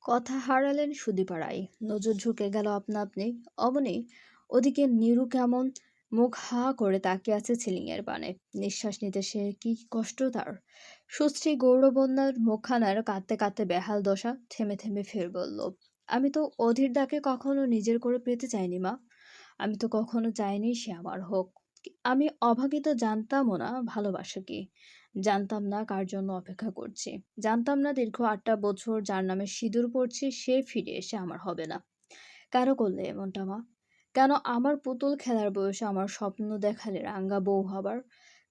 কথা হারালেন সুদীপাড়ায়। নজর ঝুঁকে গেল আপনা আপনি। অমনি ওদিকে নীরু কেমন মুখ হা করে তাকিয়ে আছে সিলিংয়ের পানে। নিঃশ্বাস নিতে সে কি কষ্ট তার। সুশ্রী গৌরবন্যার মুখখানার কাঁদতে কাঁদতে বেহাল দশা। থেমে থেমে ফের বলল, আমি তো অধীর দাকে কখনো নিজের করে পেতে চাইনি মা। আমি তো কখনো চাইনি সে আমার হোক। আমি অভাগিত জানতামও না ভালোবাসা কি। জানতাম না কার জন্য অপেক্ষা করছি। জানতাম না দীর্ঘ ৮টা বছর যার নামে সিঁদুর পড়ছি সে ফিরে এসে আমার হবে না। কেন করলে এমনটা মা? কেন আমার পুতুল খেলার বয়সে আমার স্বপ্ন দেখালে রাঙ্গা বউ হবার?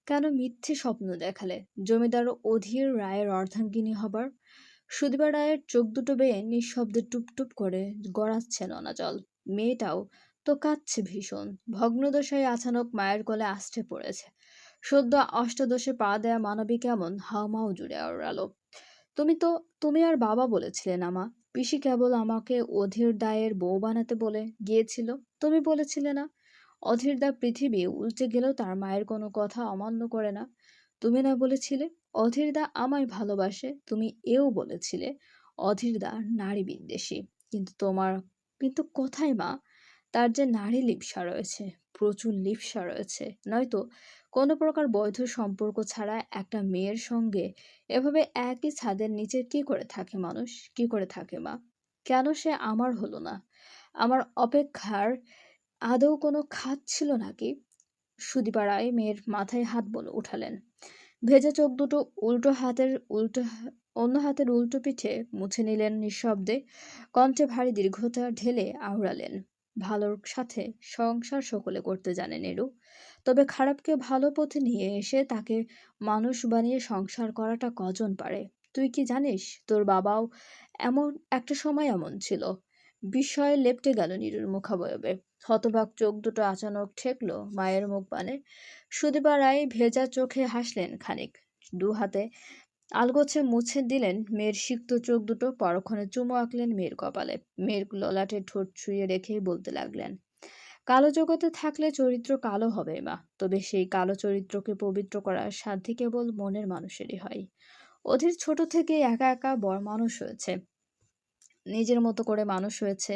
কেন মিথ্যে স্বপ্ন দেখালে জমিদার অধীর রায়ের অর্ধাঙ্গিনী হবার? সুদিবা রায়ের চোখ দুটো বেয়ে নিঃশব্দে টুপটুপ করে গড়াচ্ছে নোনা জল। মেয়েটাও তো কাঁদছে ভীষণ। ভগ্নদশায় আচানক মায়ের কোলে আষ্টে পড়েছে। সদ্য অষ্টাদশে পা দেয়া মানবী কেমন হাউমাউ জুড়ে ওড়ালো। তুমি তো তুমি আর বাবা বলেছিলে না মা। পিসি কেবল আমাকে অধীর দায়ের বউ বানাতে বলে গিয়েছিল। তুমি বলেছিলে না অধীর দা পৃথিবী উল্টে গেলেও তার মায়ের কোনো কথা অমান্য করে না। তুমি না বলেছিলে অধীর দা আমায় ভালোবাসে। তুমি এও বলেছিলে অধীর দা নারী বিদ্বেষী। কিন্তু কোথায় মা? তার যে নারী লিপ্সা রয়েছে, প্রচুর লিপ্সা রয়েছে। নয়তো কোনো প্রকার বৈধ সম্পর্ক ছাড়া একটা মেয়ের সঙ্গে এভাবে একই ছাদের নিচে কি করে থাকে মানুষ? কি করে থাকে মা? কেন সে আমার হলো না? আমার অপেক্ষার আদৌ কোনো খাত ছিল নাকি? সুদীপা রায় মেয়ের মাথায় হাত বলে উঠালেন। ভেজা চোখ দুটো অন্য হাতের উল্টো পিঠে মুছে নিলেন নিঃশব্দে। কণ্ঠে ভারী দীর্ঘতা ঢেলে আওড়ালেন, ভালোর সাথে সংসার সকলে করতে জানে নেরু। তবে খারাপকে ভালো পথে নিয়ে এসে তাকে মানুষ বানিয়ে সংসার করাটা কজন পারে? তুই কি জানিস তোর বাবাও এমন একটা সময় এমন ছিল? বিস্ময়ে লেপ্টে গেল নীরুর মুখাবয়বে। হতবাক চোখ দুটো আচানক ঠেকল মায়ের মুখ পানে। সুদীপা রায় ভেজা চোখে হাসলেন খানিক। দু হাতে আলগোছে মুছে দিলেন মেয়ের সিক্ত চোখ দুটো। পরক্ষণে চুমু আঁকলেন মেয়ের কপালে। মেয়ের ললাটে ঠোঁট ছুঁয়ে রেখেই বলতে লাগলেন, কালো জগতে থাকলে চরিত্র কালো হবে মা। তবে সেই কালো চরিত্রকে পবিত্র করার সাধ্য কেবল মনের মানুষেরই হয়। অধীর ছোট থেকে একা একা বড় মানুষ হয়েছে, নিজের মতো করে মানুষ হয়েছে।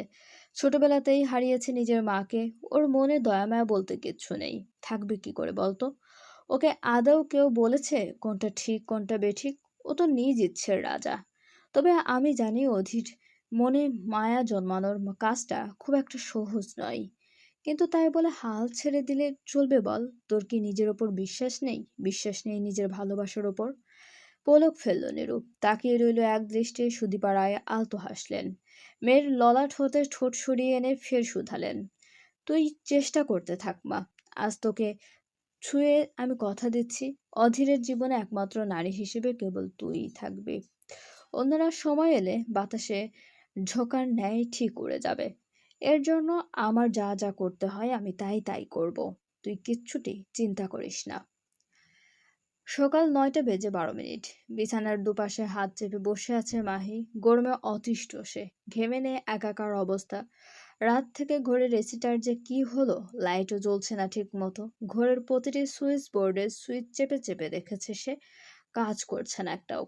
ছোটবেলাতেই হারিয়েছে নিজের মাকে। ওর মনে দয়ামায়া বলতে কিচ্ছু নেই। থাকবে কি করে বলতো? ওকে আদৌ কেউ বলেছে কোনটা ঠিক কোনটা বেঠিক? ও তো নিজ ইচ্ছের রাজা। তবে আমি জানি অধীর মনে মায়া জন্মানোর কাজটা খুব একটা সহজ নয়। কিন্তু তাই বলে হাল ছেড়ে দিলে চলবে বল? তোর কি নিজের ওপর বিশ্বাস নেই? বিশ্বাস নেই নিজের ভালোবাসার ওপর? পলক ফেলল নিরূপ। তাকিয়ে রইল এক দৃষ্টে। সুদীপা রায় আলতো হাসলেন। মেয়ের ললাট হতে ঠোঁট সরিয়ে এনে ফের শুধালেন, তুই চেষ্টা করতে থাক মা। আজ তোকে ছুঁয়ে আমি কথা দিচ্ছি, অধীরের জীবনে একমাত্র নারী হিসেবে কেবল তুইই থাকবি। অন্যরা সময় এলে বাতাসে ঝোঁকার ন্যায় ঠিক উড়ে যাবে। এর জন্য আমার যা যা করতে হয় আমি তাই তাই করব। তুই কিচ্ছুটি চিন্তা করিস না। সকাল ৯টা বেজে ১২ মিনিট। বিছানার দুপাশে হাত চেপে বসে আছে মাহি। গরমে অতিষ্ঠ সে। ঘেমে নিয়ে একাকার অবস্থা। রাত থেকে ঘড়ির রেসিটার যে কি হলো, লাইটও জ্বলছে না ঠিক মতো। ঘরের প্রতিটি সুইচ বোর্ডে সুইচ চেপে চেপে দেখেছে সে, কাজ করছে না একটাও।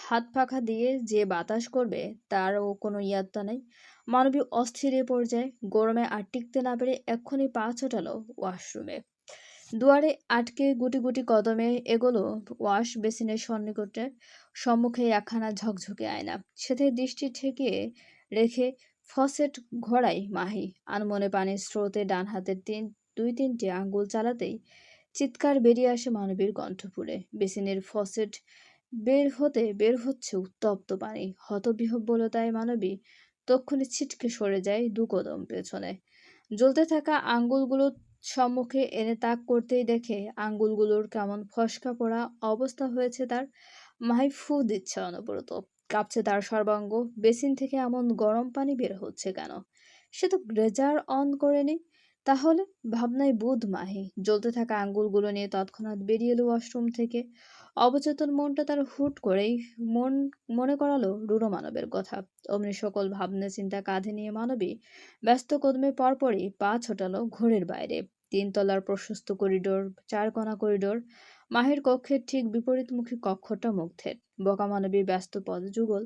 হাত পাখা দিয়ে যে বাতাস করবে তারও কোনো ইয়াত্তা নেই। মানবী অস্থির পর্যায়ে গরমে আর টিকতে না পেরে এক্ষুনি পা ছোটালো ওয়াশরুমে। দুয়ারে আটকে গুটি গুটি কদমে এগোলো ওয়াশ বেসিনের সন্নিকটে। সম্মুখে একখানা ঝকঝকে আয়না। সেথায় দৃষ্টি ঠেকিয়ে রেখে ফসেট ঘোরায় মাহি। আনমনে পানির স্রোতে ডান হাতের দুই তিনটে আঙ্গুল চালাতেই চিৎকার বেরিয়ে আসে মানবীর কণ্ঠপুরে। বেসিনের ফসেট বের হচ্ছে উত্তপ্ত পানি। হতবিহ্বলতায় মানবী তক্ষুনি ছিটকে সরে যায় ২ কদম পেছনে। জ্বলতে থাকা আঙ্গুলগুলো সম্মুখে এনে তাক করতেই দেখে আঙ্গুলগুলোর কেমন ফসকা পড়া অবস্থা হয়েছে তার। মাহি ফু দিচ্ছে অনবরত। কাঁপছে তার সর্বাঙ্গ। বেসিন থেকে এমন গরম পানি বের হচ্ছে কেন? সে তো গ্রেজার অন করেনি। তাহলে ভাবনায় বুধ মাহি জ্বলতে থাকা আঙ্গুলগুলো নিয়ে তৎক্ষণাৎ বেরিয়ে এলো ওয়াশরুম থেকে। অবচেতন মনটা তার হুট করেই মনে করালো রূঢ় মানবের কথা। অমনি সকল ভাবনা চিন্তা কাঁধে নিয়ে মানবী ব্যস্ত কদমে পরপরই পা ছোটালো ঘরের বাইরে। ৩ তলার প্রশস্ত করিডোর, ৪ কোণা করিডোর। মাহির কক্ষের ঠিক বিপরীতমুখী কক্ষটা মুগ্ধের। বকা মানবী ব্যস্ত পদযুগল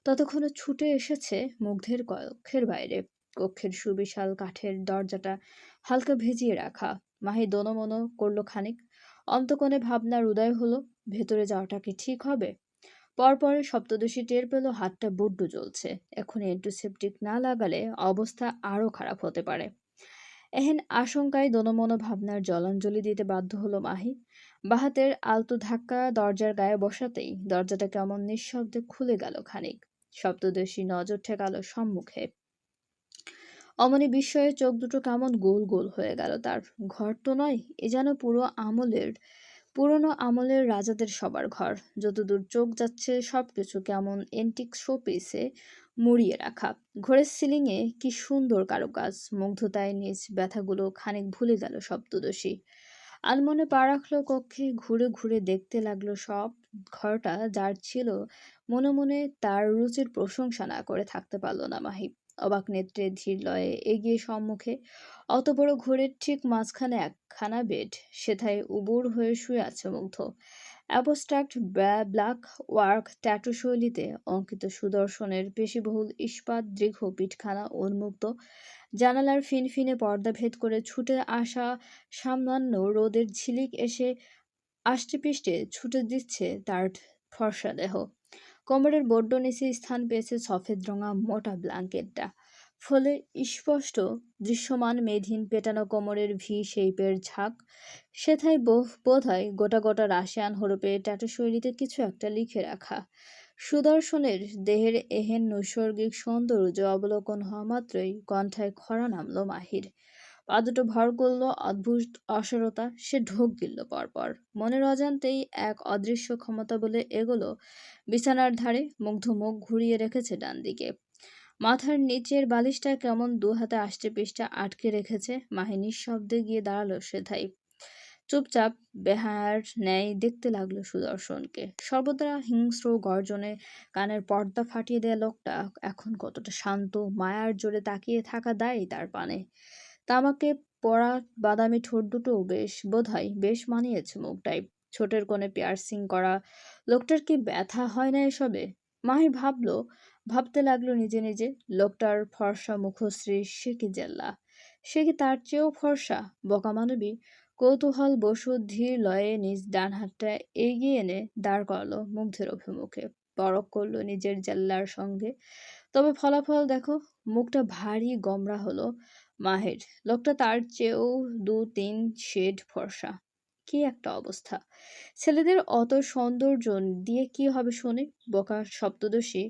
ততক্ষণে ছুটে এসেছে মুগ্ধের কক্ষের বাইরে। কক্ষের সুবিশাল কাঠের দরজাটা হালকা ভেজিয়ে রাখা। মাহি দোনমনো করল খানিক। অন্তকোণে ভাবনার উদয় হলো, ভেতরে যাওয়াটা কি ঠিক হবে? পরপর সপ্তদশী টের পেল হাতটা বড্ড জ্বলছে। এখন অ্যান্টিসেপটিক না লাগালে অবস্থা আরো খারাপ হতে পারে। এহেন আশঙ্কায় দোনমনো ভাবনার জলাঞ্জলি দিতে বাধ্য হলো মাহি। বাহাতের আলতো ধাক্কা দরজার গায়ে বসাতেই দরজাটা কেমন নিঃশব্দে খুলে গেল খানিক। সপ্তদশী নজর ঠেকাল সম্মুখে। অমনি বিস্ময়ে চোখ দুটো কেমন গোল গোল হয়ে গেল তার। ঘর তো নয়, এ যেন পুরনো আমলের রাজাদের সবার ঘর। যতদূর চোখ যাচ্ছে সবকিছু কেমন এন্টিক শোপিসে মুড়িয়ে রাখা। ঘরের সিলিংয়ে কি সুন্দর কারুকাজ। মুগ্ধতায় নিজ ব্যথাগুলো খানিক ভুলে গেল সপ্তদশী। আনমনে পা রাখলো কক্ষে, ঘুরে ঘুরে দেখতে লাগলো সব ঘরটা যার ছিল। মনে মনে তার রুচির প্রশংসা না করে থাকতে পারল না মাহি। অবাক নেত্রে ধীর লয়ে এগিয়ে সম্মুখে। অত বড় ঘরের ঠিক মাঝখানে একখানা বেড, সেথায় উবুর হয়ে শুয়ে আছে মুগ্ধ। অ্যাবস্ট্রাক্ট ব্ল্যাক ওয়ার্ক ট্যাটু শৈলীতে অঙ্কিত সুদর্শনের পেশিবহুল ইস্পাত দীর্ঘ পিঠখানা উন্মুক্ত। জানালার ফিনফিনে পর্দা ভেদ করে ছুটে আসা সামান্য রোদের ঝিলিক এসে আষ্টেপৃষ্ঠে ছুটে দিচ্ছে তার ফর্সা দেহ। কোমরের বড্ড নিচে স্থান পেয়েছে সফেদ রঙা মোটা ব্ল্যাঙ্কেটটা। ফলে স্পষ্ট দৃশ্যমান মেদহীন পেটানো কোমরের ভি শেপের ঝাঁক। সেথায় বোধহয় গোটা গোটা রাশিয়ান হরপে ট্যাটু শৈলীতে কিছু একটা লিখে রাখা। সুদর্শনের দেহের এহেন নৈসর্গিক সৌন্দর্য অবলোকন হওয়া মাত্রই কণ্ঠায় খরা নামল মাহির। পা দুটো ভর করল অদ্ভুত অসারতা। সে ঢোক গিলল পরপর। মনের অজান্তেই এক অদৃশ্য ক্ষমতা বলে এগোলো বিছানার ধারে। মুগ্ধ মুখ ঘুরিয়ে রেখেছে ডান দিকে। মাথার নিচের বালিশটা কেমন দু হাতে আষ্টেপৃষ্ঠে আটকে রেখেছে। মাহি নিঃশব্দে গিয়ে দাঁড়ালো সেথায়। চুপচাপ বেহায়ার ন্যায় দেখতে লাগলো সুদর্শনকে। সর্বদা হিংস্র গর্জনে কানের পর্দা ফাটিয়ে দেয়া লোকটা এখন কতটা শান্ত। মায়ার জোরে তাকিয়ে থাকা দায় তার পানে। তামাকে পড়া বাদামি ঠোঁট দুটো বোধহয় বেশ মানিয়েছে মুখটাই। ঠোঁটের কোণে পিয়ার্সিং করা। লোকটার কি ব্যথা হয় না এসবে? মাহি ভাবতে লাগলো নিজে নিজে। লোকটার ফর্সা মুখশ্রী, সে কি জেল্লা! সে কি তার চেয়েও ফর্সা? বোকা মানবী কৌতূহল বশু ধীর লয়ে নিজ ডান হাতটা এগিয়ে এনে দাঁড় করালো মুগ্ধের অভিমুখে। পরখ করলো নিজের জেল্লার সঙ্গে। তবে ফলাফল দেখো, মুখটা ভারী গোমড়া হলো মাহের। লোকটা তার চেয়েও ২-৩ শেড ফর্সা। কি একটা অবস্থা! ছেলেদের অত সৌন্দর্য দিয়ে কি হবে শুনে? বোকা সপ্তদশী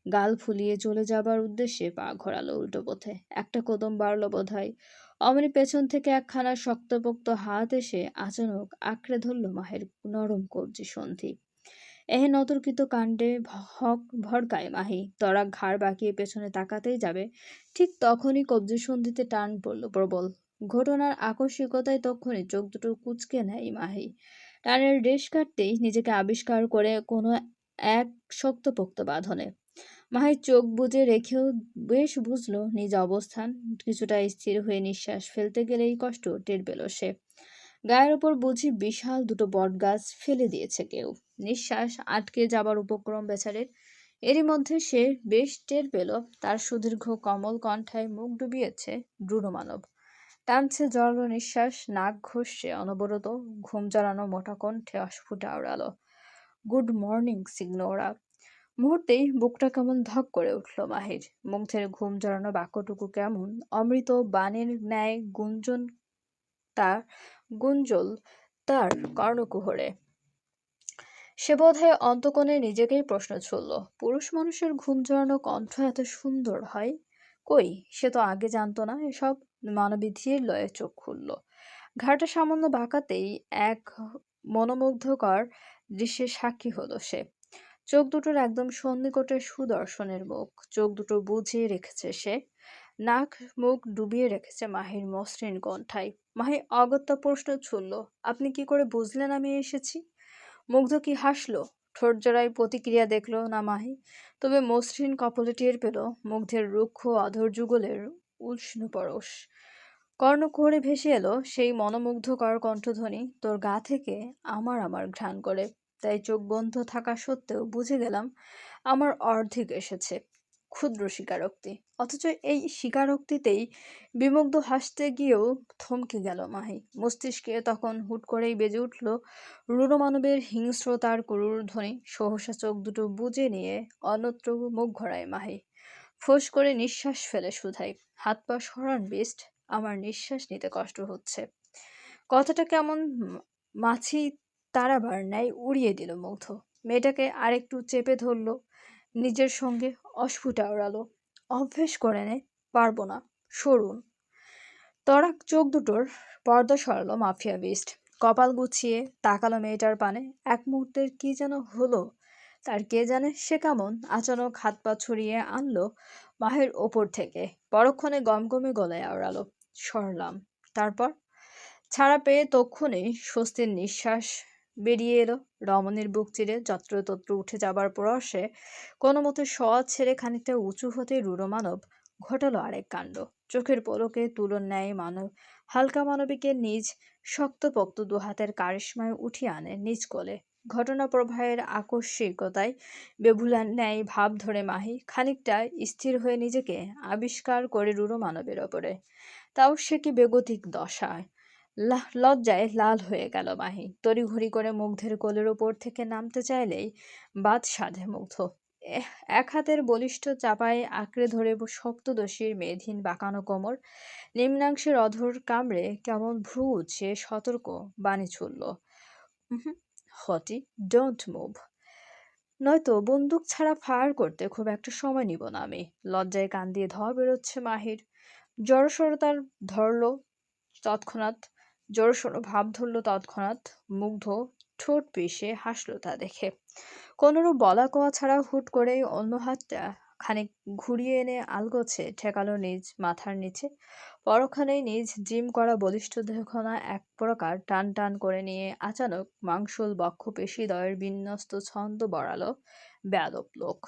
গাল ফুলিয়ে চলে যাবার উদ্দেশ্যে পা ঘোরালো উল্টো পথে। একটা কদম বাড়ল বোধহয়। অমনি পেছন থেকে একখানা শক্তপোক্ত হাত এসে আচানক আঁকড়ে ধরল মাহের নরম কবজি সন্ধি। এহেন অতর্কিত কাণ্ডে ভড়কায় মাহি। তরা ঘাড় বাঁকিয়ে পেছনে তাকাতেই যাবে, ঠিক তখনই কবজি সন্ধিতে টান পড়ল প্রবল। ঘটনার আকস্মিকতায় তক্ষুনি চোখ দুটো কুঁচকে নেয় মাহি। টানের রেশ কাটতেই নিজেকে আবিষ্কার করে কোনো এক শক্তপোক্ত বাঁধনে। মাহি চোখ বুজে রেখেও বেশ বুঝল নিজ অবস্থান। কিছুটা স্থির হয়ে নিঃশ্বাস ফেলতে গেলেই কষ্ট টের পেল সে। গায়ের ওপর বুঝি বিশাল দুটো বটগাছ ফেলে দিয়েছে কেউ। নিঃশ্বাস আটকে যাবার উপক্রম বেচারের। এরই মধ্যে সে বেশ টের পেল তার সুদীর্ঘ কমল কণ্ঠায় মুখ ডুবিয়েছে রূঢ়মানব। টানছে জড়ালো নিঃশ্বাস, নাক ঘষছে অনবরত। ঘুম জড়ানো মোটা কণ্ঠে অস্ফুট আওড়ালো, গুড মর্নিং সিগনোরা। মুহূর্তেই বুকটা কেমন ধক করে উঠল মাহির। মুগ্ধের ঘুম জড়ানো বাক্যটুকু কেমন অমৃত বাণীর ন্যায় গুঞ্জল তার কর্ণকুহরে। সে বোধহয় অন্তঃকোণে নিজেকেই প্রশ্ন ছুড়ল, পুরুষ মানুষের ঘুম জড়ানো কণ্ঠ এত সুন্দর হয়? কই, সে তো আগে জানতো না এসব। মানবী ধীর লয়ে চোখ খুলল। ঘাড়টা সামান্য বাঁকাতেই এক মনোমুগ্ধকর দৃশ্যের সাক্ষী হলো সে। চোখ দুটোর একদম সন্নিকটে সুদর্শনের মুখ। চোখ দুটো বুজে রেখেছে সে। নাক মুখ ডুবিয়ে রেখেছে মাহির মসৃণ কণ্ঠায়। মাহি অগত্যা প্রশ্ন ছুড়ল, আপনি কি করে বুঝলেন আমি এসেছি? মুগ্ধ কি হাসলো? ঠোঁট জোড়ায় প্রতিক্রিয়া দেখল না মাহি। তবে মসৃণ কপলে টের পেল মুগ্ধের রুক্ষ অধর যুগলের উষ্ণ পরশ। কর্ণকুহরে ভেসে এলো সেই মনোমুগ্ধকর কণ্ঠধ্বনি, তোর গা থেকে আমার ঘ্রাণ করে। তাই চোখ বন্ধ থাকা সত্ত্বেও বুঝে গেলাম আমার অর্ধেক এসেছে। ক্ষুদ্র স্বীকারোক্তি। অথচ এই স্বীকারোক্তিতেই বিমুগ্ধ হাসতে গিয়েও থমকে গেল মাহি। মস্তিষ্কে তখন হুট করেই বেজে উঠল রূঢ়মানবের হিংস্রতার করুর ধ্বনি। সহসা চোখ দুটো বুজে নিয়ে অন্যত্র মুখ ঘোরায় মাহি। ফোঁস করে নিঃশ্বাস ফেলে শুধায়, হাত পা সরান বিস্ট, আমার নিঃশ্বাস নিতে কষ্ট হচ্ছে। কথাটা কেমন মাছি তাড়াবার ন্যায় উড়িয়ে দিল মুগ্ধ। মেয়েটাকে আরেকটু চেপে ধরল নিজের সঙ্গে, অস্ফুট আওড়ালো, অভ্যেস করে নে, পারবো না, সরুন। তড়াক চোখ দুটোর পর্দা সরালো মাফিয়া বিস্ট। কপাল গুছিয়ে তাকালো মেয়েটার পানে। এক মুহূর্তের কি যেন হলো তার, কে জানে সে কেমন আচানক হাত পা ছড়িয়ে আনলো মাহের ওপর থেকে। পরক্ষণে গমগমে গলায় আওড়ালো, সরলাম। তারপর ছাড়া পেয়ে তক্ষুনি স্বস্তির নিঃশ্বাস বেরিয়ে এলো রমণীর বুক চিরে। যত্রতত্র উঠে যাবার প্রয়াসে কোনো মতে সওয়াজ ছেড়ে খানিকটা উঁচু হতে রূঢ়মানব ঘটালো আরেক কাণ্ড। চোখের পলকে তুলোর ন্যায় মানব হালকা মানবীকে নিজ শক্তপোক্ত দুহাতের কারিশমায় উঠিয়ে আনে নিজ কোলে। ঘটনা প্রবাহের আকস্মিকতায় বেভুলার ন্যায় ভাব ধরে মাহি খানিকটা স্থির হয়ে নিজেকে আবিষ্কার করে রূঢ় মানবের ওপরে। তাও সে কি বেগতিক দশায়! লজ্জায় লাল হয়ে গেল মাহি। তড়িঘড়ি করে মুগ্ধের কোলের ওপর থেকে নামতে চাইলেই বাদ সাধে মুগ্ধ। এক হাতের বলিষ্ঠ চাপায় আঁকড়ে ধরে সপ্তদশীর মেধহীন বাঁকানো কোমর, নিম্নাংশের অধর কামড়ে কেমন ভ্রু উঁচিয়ে সতর্ক বাণী ছুড়ল, হটি, ডোন্ট মুভ, নয়তো বন্দুক ছাড়া ফায়ার করতে খুব একটা সময় নিব না আমি। লজ্জায় কান দিয়ে ধোঁয়া বেরোচ্ছে মাহির। জড়সড়তার ধরল তৎক্ষণাৎ জড়সড় ভাব ধরল তৎক্ষণাৎ। মুগ্ধ ঠোঁট পিষে হাসল তা দেখে। কোনরূপ বলা কোয়া ছাড়া হুট করেই অন্য হাতটা খানিক ঘুরিয়ে এনে আলগোছে ঠেকালো নিজ মাথার নিচে। পরক্ষণেই নিজ জিম করা বলিষ্ঠ দেহখানা এক প্রকার টান টান করে নিয়ে আচানক মাংসল বক্ষ পেশিদ্বয়ের বিন্যস্ত ছন্দ বড়ালো বেয়াদব লোক।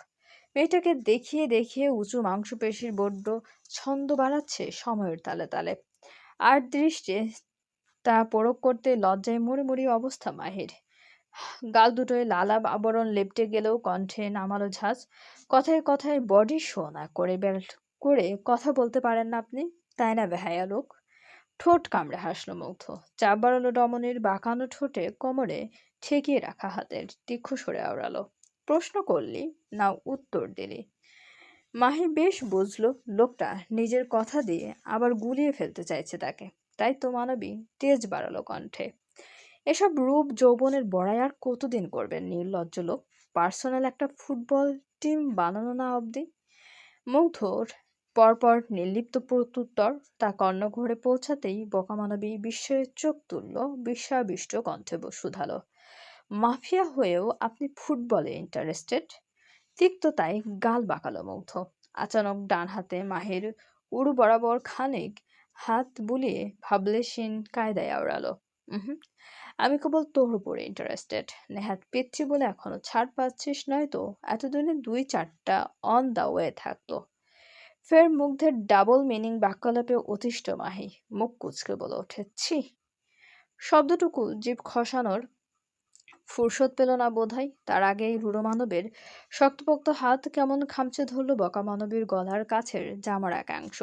মেয়েটাকে দেখিয়ে দেখিয়ে উঁচু মাংসপেশির বড্ড ছন্দ বাড়াচ্ছে সময়ের তালে তালে। আর দৃষ্টে তা পরখ করতে লজ্জায় মুড়ি মুড়ি অবস্থা মাহির। গাল দুটোয় লালাব আবরণ লেপটে গেলেও কণ্ঠে নামালো ঝাঁজ। কথায় কথায় বডি শো না করে বেল্ট করে কথা বলতে পারেন না আপনি, তাই না বেহায়া লোক? ঠোঁট কামড়ে হাসল মুগ্ধ। চাপ বাড়ালো রমণীর বাঁকানো ঠোঁটে কোমরে ঠেকিয়ে রাখা হাতের তীক্ষ্ণ সরে আওড়ালো, প্রশ্ন করলি না উত্তর দিলি? মাহি বেশ বুঝলো লোকটা নিজের কথা দিয়ে আবার গুলিয়ে ফেলতে চাইছে তাকে। তাই তো মানবী তেজ বাড়ালো কণ্ঠে, এসব রূপ যৌবনের বড়াই আর কতদিন করবেন নির্লজ্জ লোক? পার্সোনাল একটা ফুটবল টিম বানানো না অবধি? মুগ্ধর পরপর নির্লিপ্ত প্রত্যুত্তর তা কর্ণঘরে পৌঁছাতেই বোকা মানবী বিস্ময়ে চোখ তুলল, বিশ্বাবিষ্ট কণ্ঠে শুধালো, মাফিয়া হয়েও আপনি ফুটবলে ইন্টারেস্টেড? তিক্ততায় গাল বাঁকালো মুগ্ধ। আচানক ডান হাতে মাহির উড়ু বরাবর খানিক হাত বুলিয়ে ভাবলেশীন কায়দায় আওড়ালো, আমি কেবল তোর উপরে ইন্টারেস্টেড। নেহাত পিচ্ছি বলে এখনো ছাড় পাচ্ছিস, নয়তো এতদিনে 2-4টা অন দ্য ওয়ে থাকতো। ফের মুগ্ধের ডাবল মিনিং বাক্যালাপে অতিষ্ঠ মাহি মুখ কুচকে বলে ওঠে, ছি। শব্দটুকু জিভ খসানোর ফুরসত পেল না বোধহয়। তার আগেই রূঢ় মানবের শক্তপোক্ত হাত কেমন খামচে ধরল বকা মানবীর গলার কাছের জামার একাংশ।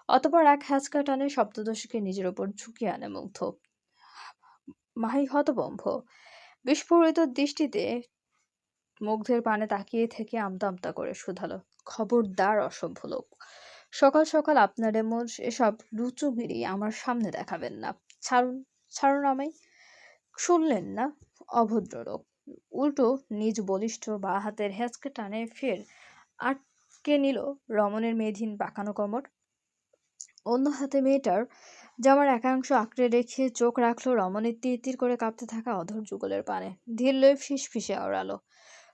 অতপর এক হ্যাঁচকা টানে সপ্তদশীকে নিজের ওপর ঝুঁকিয়ে আনে মুগ্ধ। মাহি হতভম্ব বিস্ফোরিত দৃষ্টিতে মুগ্ধের পানে তাকিয়ে থেকে আমতা আমতা করে শুধালো, খবরদার অসভ্য লোক, সকাল সকাল আপনার এসব লুচুগিরি আমার সামনে দেখাবেন না। ছাড়ুন, ছাড়ুন আমায়। শুনলেন না, অভদ্র লোক। উল্টো নিজ বলিষ্ঠ বা হাতের হ্যাঁচকে টানে ফের আটকে নিল রমণের মেধহীন বাঁকানো কোমর। অন্য হাতে মেয়েটার জামার একাংশ আঁকড়ে রেখে চোখ রাখলো রমণীর তীর তীর করে কাঁপতে থাকা অধর যুগলের পানে। ধীর লয়ে ফিসফিসে আওড়ালো,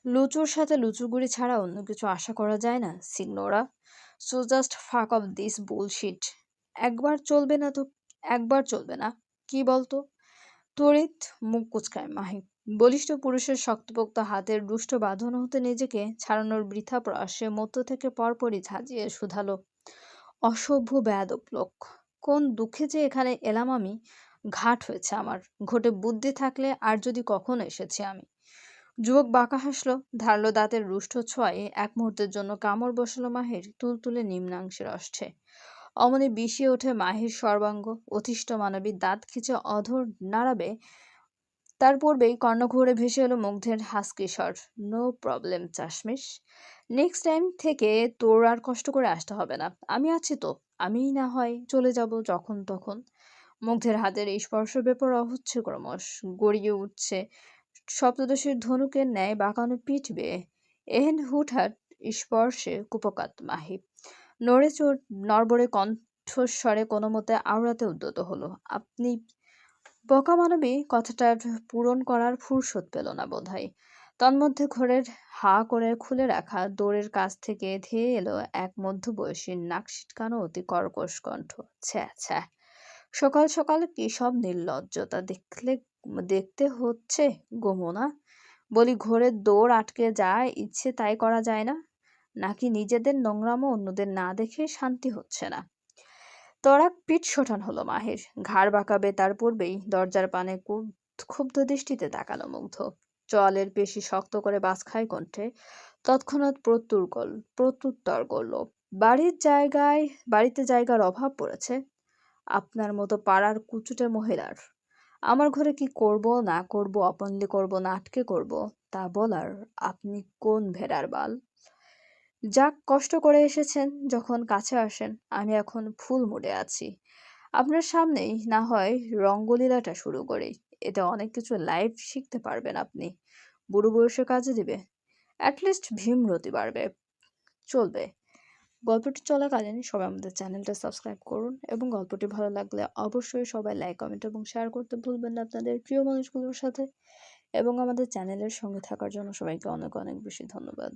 লুচুর সাথে লুচুগুড়ি ছাড়া অন্য কিছু আশা করা যায় না সিগনোরা। সো জাস্ট ফাক অফ দিস বুলশিট। একবার চলবে না তো? একবার চলবে না কি বলতো? তড়িৎ মুখ কুচকায় মাহি। বলিষ্ঠ পুরুষের শক্তপোক্ত হাতের দুষ্ট বাঁধন হতে নিজেকে ছাড়ানোর বৃথা প্রয়াসে মধ্য থেকে পরপরই ঝাঁঝিয়ে শুধালো, অসভ্য বেয়াদব লোক, কোন দুঃখে যে এখানে এলাম আমি। ঘাট হয়েছে আমার, ঘটে বুদ্ধি থাকলে আর যদি কখনো এসেছি আমি। যুবক বাঁকা হাসলো, ধারালো দাঁতের রুষ্ট ছোঁয়ায় এক মুহূর্তের জন্য কামড় বসালো মাহির তুলতুলে নিম্নাংশের ওষ্ঠে। অমনি বিষিয়ে ওঠে মাহির সর্বাঙ্গ। অতিষ্ঠ মানবী দাঁত খিচে অধর নাড়াবে, তার পূর্বেই কর্ণঘুরে ভেসে এলো মুগ্ধের হাসকি স্বর। নো প্রবলেম চাশমিশ, নেক্সট টাইম থেকে তোর আর কষ্ট করে আসতে হবে না, আমি আছি তো। আমি না হয় চলে যাব যখন তখন। মুগ্ধের হাতের এই স্পর্শ বেপরোয়া হচ্ছে ক্রমশ, গড়িয়ে উঠছে সপ্তদশীর ধনুকের ন্যায় বাঁকানো পিঠ বেয়ে। এহেন হুটহাট স্পর্শে কুপকাত মাহি নড়বড়ে কণ্ঠস্বরে কোনো মতে আওড়াতে উদ্যত হলো। আপনি বোকা মানবী কথাটার পূরণ করার ফুরসত পেল না বোধহয়। তন্মধ্যে ঘোরের হা করে খুলে রাখা দোরের কাছ থেকে ধেয়ে এলো এক মধ্যবয়সী নাক সিটকানো অতি কর্কশ কণ্ঠ। ছ্যা ছ্যা, সকাল সকাল কি সব নির্লজ্জতা দেখতে হচ্ছে গো মোনা। বলি ঘোরের দৌড় আটকে যায়, ইচ্ছে তাই করা যায় না? নাকি নিজেদের নোংরামো অন্যদের না দেখে শান্তি হচ্ছে না? তড়াক পিঠ শোটান হলো মাহির। ঘাড় বাঁকাবে তার পূর্বেই দরজার পানে ক্ষুব্ধ দৃষ্টিতে তাকালো মুগ্ধ। চোয়ালের পেশি শক্ত করে বাঁচ খায় কণ্ঠে তৎক্ষণাৎ প্রত্যুত্তর করল। বাড়িতে জায়গার অভাব পড়েছে আপনার মতো পাড়ার কুচুটে মহিলার। আমার ঘরে কি করব না করব, অপনলি করব না আটকে করব, তা বলার আপনি কোন ভেড়ার বাল? যাক, কষ্ট করে এসেছেন যখন কাছে আসেন। আমি এখন ফুল মুডে আছি। আপনার সামনেই না হয় রঙ্গলীলাটা শুরু করি। এতে অনেক কিছু লাইভ শিখতে পারবেন আপনি। বুড়ো বয়সে কাজে দিবে। অ্যাটলিস্ট ভীমরতি বাড়বে। চলবে। গল্পটি চলাকালীন সবাই আমাদের চ্যানেলটা সাবস্ক্রাইব করুন এবং গল্পটি ভালো লাগলে অবশ্যই সবাই লাইক, কমেন্ট এবং শেয়ার করতে ভুলবেন না আপনাদের প্রিয় মানুষগুলোর সাথে। এবং আমাদের চ্যানেলের সঙ্গে থাকার জন্য সবাইকে অনেক অনেক বেশি ধন্যবাদ।